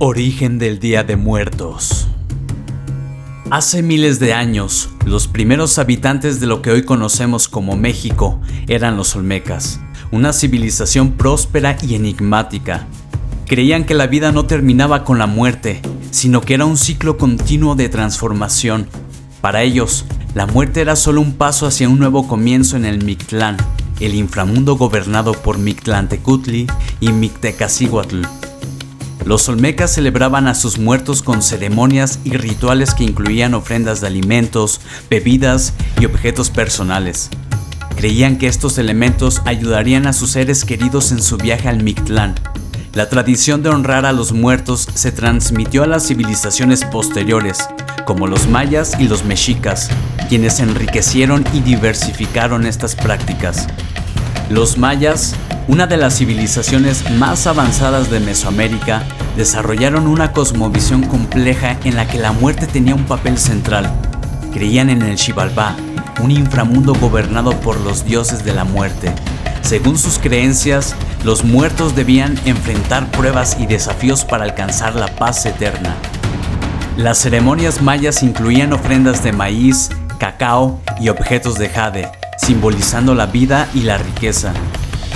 Origen del Día de Muertos. Hace miles de años, los primeros habitantes de lo que hoy conocemos como México eran los olmecas, una civilización próspera y enigmática. Creían que la vida no terminaba con la muerte, sino que era un ciclo continuo de transformación. Para ellos, la muerte era solo un paso hacia un nuevo comienzo en el Mictlán, el inframundo gobernado por Mictlantecutli y Mictecacihuatl. Los olmecas celebraban a sus muertos con ceremonias y rituales que incluían ofrendas de alimentos, bebidas y objetos personales. Creían que estos elementos ayudarían a sus seres queridos en su viaje al Mictlán. La tradición de honrar a los muertos se transmitió a las civilizaciones posteriores, como los mayas y los mexicas, quienes enriquecieron y diversificaron estas prácticas. Los mayas, una de las civilizaciones más avanzadas de Mesoamérica, desarrollaron una cosmovisión compleja en la que la muerte tenía un papel central. Creían en el Xibalbá, un inframundo gobernado por los dioses de la muerte. Según sus creencias, los muertos debían enfrentar pruebas y desafíos para alcanzar la paz eterna. Las ceremonias mayas incluían ofrendas de maíz, cacao y objetos de jade, simbolizando la vida y la riqueza.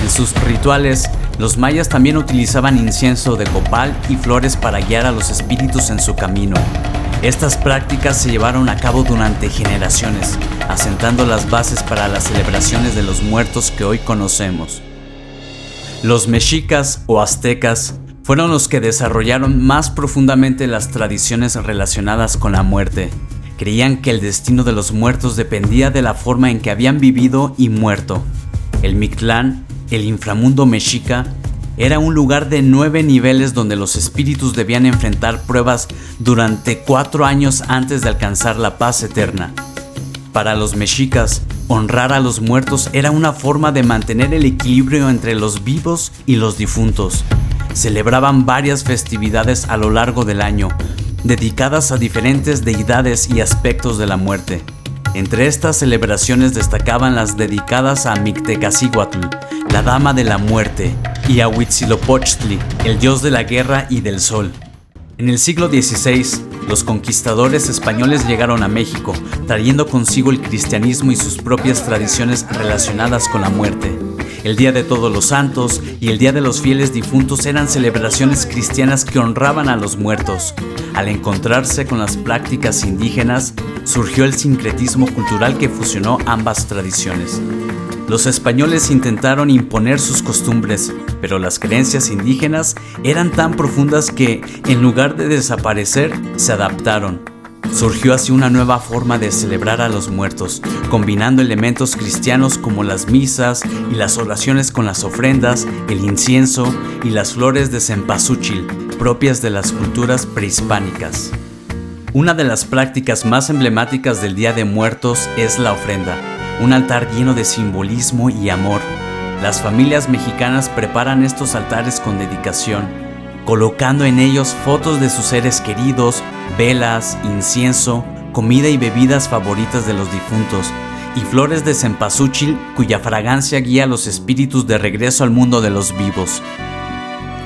En sus rituales, los mayas también utilizaban incienso de copal y flores para guiar a los espíritus en su camino. Estas prácticas se llevaron a cabo durante generaciones, asentando las bases para las celebraciones de los muertos que hoy conocemos. Los mexicas o aztecas fueron los que desarrollaron más profundamente las tradiciones relacionadas con la muerte. Creían que el destino de los muertos dependía de la forma en que habían vivido y muerto. El Mictlán, el inframundo mexica, era un lugar de 9 niveles donde los espíritus debían enfrentar pruebas durante 4 años antes de alcanzar la paz eterna. Para los mexicas, honrar a los muertos era una forma de mantener el equilibrio entre los vivos y los difuntos. Celebraban varias festividades a lo largo del año, dedicadas a diferentes deidades y aspectos de la muerte. Entre estas celebraciones destacaban las dedicadas a Mictecacihuatl, la dama de la muerte, y a Huitzilopochtli, el dios de la guerra y del sol. En el siglo XVI, los conquistadores españoles llegaron a México, trayendo consigo el cristianismo y sus propias tradiciones relacionadas con la muerte. El Día de Todos los Santos y el Día de los Fieles Difuntos eran celebraciones cristianas que honraban a los muertos. Al encontrarse con las prácticas indígenas, surgió el sincretismo cultural que fusionó ambas tradiciones. Los españoles intentaron imponer sus costumbres, pero las creencias indígenas eran tan profundas que, en lugar de desaparecer, se adaptaron. Surgió así una nueva forma de celebrar a los muertos, combinando elementos cristianos como las misas y las oraciones con las ofrendas, el incienso y las flores de cempasúchil, propias de las culturas prehispánicas. Una de las prácticas más emblemáticas del Día de Muertos es la ofrenda, un altar lleno de simbolismo y amor. Las familias mexicanas preparan estos altares con dedicación, colocando en ellos fotos de sus seres queridos, velas, incienso, comida y bebidas favoritas de los difuntos, y flores de cempasúchil cuya fragancia guía a los espíritus de regreso al mundo de los vivos.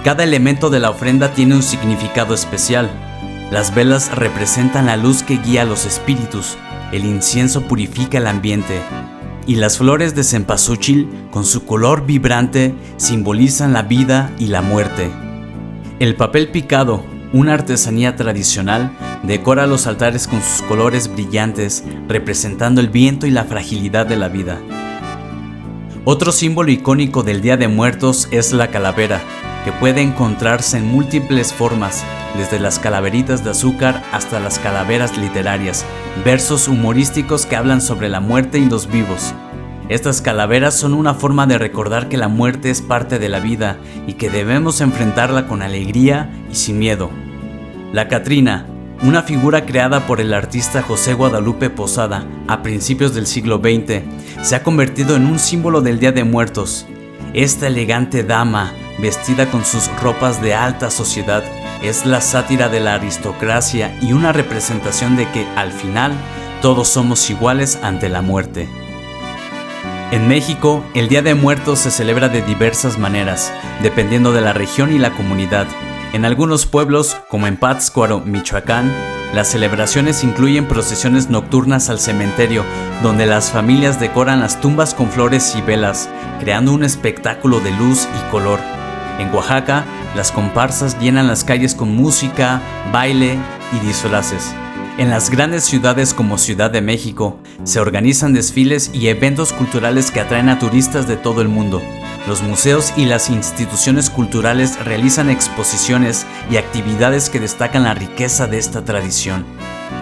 Cada elemento de la ofrenda tiene un significado especial. Las velas representan la luz que guía a los espíritus, el incienso purifica el ambiente, y las flores de cempasúchil, con su color vibrante, simbolizan la vida y la muerte. El papel picado, una artesanía tradicional, decora los altares con sus colores brillantes, representando el viento y la fragilidad de la vida. Otro símbolo icónico del Día de Muertos es la calavera, que puede encontrarse en múltiples formas, desde las calaveritas de azúcar hasta las calaveras literarias, versos humorísticos que hablan sobre la muerte y los vivos. Estas calaveras son una forma de recordar que la muerte es parte de la vida y que debemos enfrentarla con alegría y sin miedo. La Catrina, una figura creada por el artista José Guadalupe Posada a principios del siglo XX, se ha convertido en un símbolo del Día de Muertos. Esta elegante dama, vestida con sus ropas de alta sociedad, es la sátira de la aristocracia y una representación de que, al final, todos somos iguales ante la muerte. En México, el Día de Muertos se celebra de diversas maneras, dependiendo de la región y la comunidad. En algunos pueblos, como en Pátzcuaro, Michoacán, las celebraciones incluyen procesiones nocturnas al cementerio, donde las familias decoran las tumbas con flores y velas, creando un espectáculo de luz y color. En Oaxaca, las comparsas llenan las calles con música, baile y disfraces. En las grandes ciudades como Ciudad de México, se organizan desfiles y eventos culturales que atraen a turistas de todo el mundo. Los museos y las instituciones culturales realizan exposiciones y actividades que destacan la riqueza de esta tradición.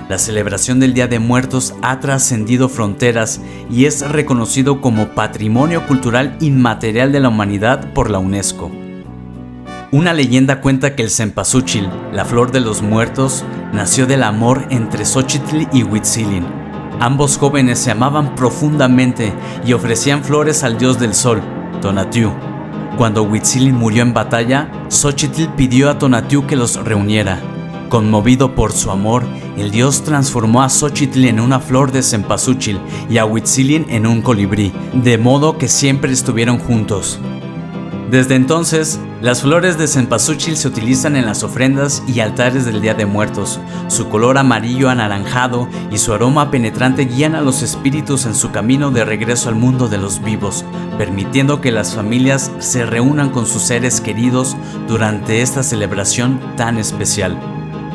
La celebración del Día de Muertos ha trascendido fronteras y es reconocido como Patrimonio Cultural Inmaterial de la Humanidad por la UNESCO. Una leyenda cuenta que el cempasúchil, la flor de los muertos, nació del amor entre Xóchitl y Huitzilin. Ambos jóvenes se amaban profundamente y ofrecían flores al dios del sol, Tonatiuh. Cuando Huitzilin murió en batalla, Xóchitl pidió a Tonatiuh que los reuniera. Conmovido por su amor, el dios transformó a Xóchitl en una flor de cempasúchil y a Huitzilin en un colibrí, de modo que siempre estuvieron juntos. Desde entonces, las flores de cempasúchil se utilizan en las ofrendas y altares del Día de Muertos. Su color amarillo anaranjado y su aroma penetrante guían a los espíritus en su camino de regreso al mundo de los vivos, permitiendo que las familias se reúnan con sus seres queridos durante esta celebración tan especial.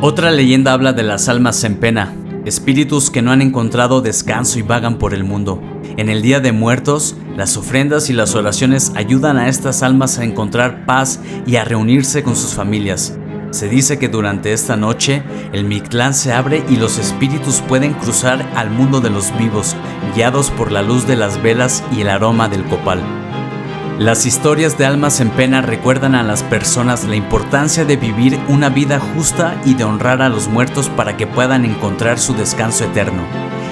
Otra leyenda habla de las almas en pena, espíritus que no han encontrado descanso y vagan por el mundo. En el Día de Muertos, las ofrendas y las oraciones ayudan a estas almas a encontrar paz y a reunirse con sus familias. Se dice que durante esta noche, el Mictlán se abre y los espíritus pueden cruzar al mundo de los vivos, guiados por la luz de las velas y el aroma del copal. Las historias de almas en pena recuerdan a las personas la importancia de vivir una vida justa y de honrar a los muertos para que puedan encontrar su descanso eterno.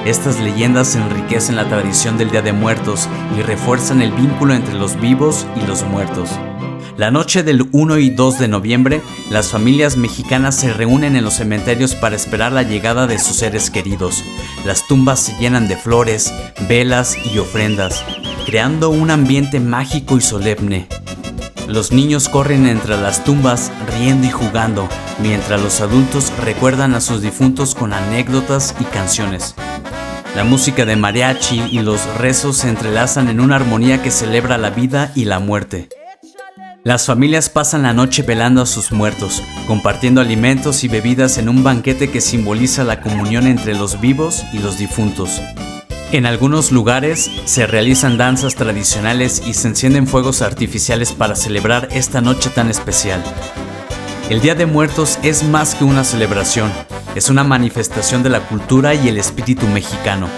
Estas leyendas enriquecen la tradición del Día de Muertos y refuerzan el vínculo entre los vivos y los muertos. La noche del 1 y 2 de noviembre, las familias mexicanas se reúnen en los cementerios para esperar la llegada de sus seres queridos. Las tumbas se llenan de flores, velas y ofrendas, creando un ambiente mágico y solemne. Los niños corren entre las tumbas riendo y jugando, mientras los adultos recuerdan a sus difuntos con anécdotas y canciones. La música de mariachi y los rezos se entrelazan en una armonía que celebra la vida y la muerte. Las familias pasan la noche velando a sus muertos, compartiendo alimentos y bebidas en un banquete que simboliza la comunión entre los vivos y los difuntos. En algunos lugares se realizan danzas tradicionales y se encienden fuegos artificiales para celebrar esta noche tan especial. El Día de Muertos es más que una celebración, es una manifestación de la cultura y el espíritu mexicano.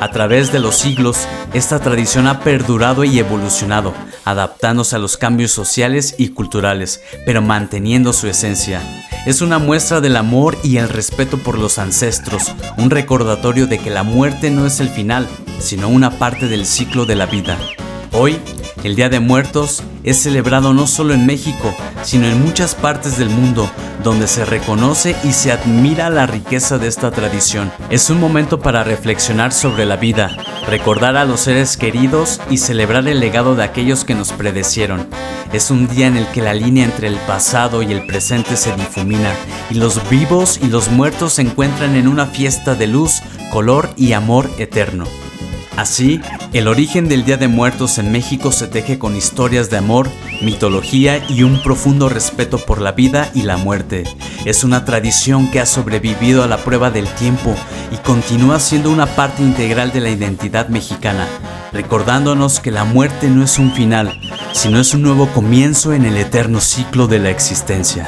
A través de los siglos, esta tradición ha perdurado y evolucionado, adaptándose a los cambios sociales y culturales, pero manteniendo su esencia. Es una muestra del amor y el respeto por los ancestros, un recordatorio de que la muerte no es el final, sino una parte del ciclo de la vida. Hoy, el Día de Muertos es celebrado no solo en México, sino en muchas partes del mundo, donde se reconoce y se admira la riqueza de esta tradición. Es un momento para reflexionar sobre la vida, recordar a los seres queridos y celebrar el legado de aquellos que nos predecieron. Es un día en el que la línea entre el pasado y el presente se difumina, y los vivos y los muertos se encuentran en una fiesta de luz, color y amor eterno. Así, el origen del Día de Muertos en México se teje con historias de amor, mitología y un profundo respeto por la vida y la muerte. Es una tradición que ha sobrevivido a la prueba del tiempo y continúa siendo una parte integral de la identidad mexicana, recordándonos que la muerte no es un final, sino es un nuevo comienzo en el eterno ciclo de la existencia.